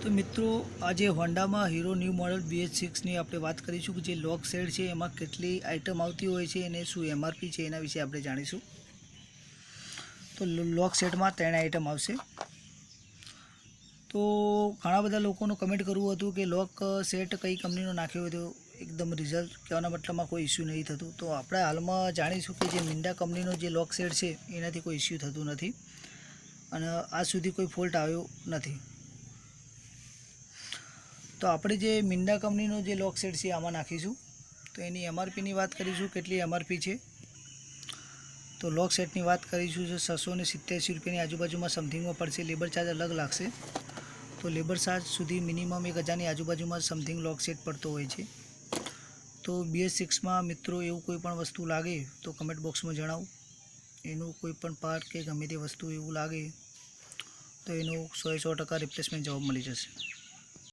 तो मित्रों आज होंडा में हीरो न्यू मॉडल BH6 ની આપણે વાત કરીશું કે જે લોક સેડ છે એમાં કેટલી આઇટમ આવતી હોય છે અને શું MRP છે એના વિશે આપણે જાણીશું। તો લોક સેડમાં 3 આઇટમ આવશે। તો ઘણા બધા લોકોનું કમેન્ટ કરવું હતું કે લોક સેટ કઈ કંપનીનો નાખ્યો હોય તો એકદમ રિઝલ્ટ કહેવાના મતલબમાં કોઈ ઇશ્યુ નહીં થતું। તો આપણે હાલમાં જાણીશું કે જે મિન્ડા કંપનીનો જે લોક સેડ છે એનાથી કોઈ ઇશ્યુ થતું નથી અને આજ સુધી કોઈ ફોલ્ટ આવ્યો નથી। तो આપણે જે મિન્ડા કંપનીનો જે લોક સેટ છે આમાં નાખીશું। તો એની MRPની વાત કરીશું કેટલી MRP છે। તો લોક સેટની વાત કરીશું તો 687 રૂપિયાની આજુબાજુમાં સમથિંગમાં પડશે। લેબર ચાર્જ અલગ લાગશે। તો લેબર ચાર્જ સુધી મિનિમમ 1000ની આજુબાજુમાં સમથિંગ લોક સેટ પડતો હોય છે। તો BH6માં મિત્રો એવું કોઈ પણ વસ્તુ લાગે તો કમેન્ટ બોક્સમાં જણાવો। એનું કોઈ પણ પાર્ટ કે ગમે તે વસ્તુ એવું લાગે તો એનો 100% રિપ્લેસમેન્ટ જવાબ મળી જશે।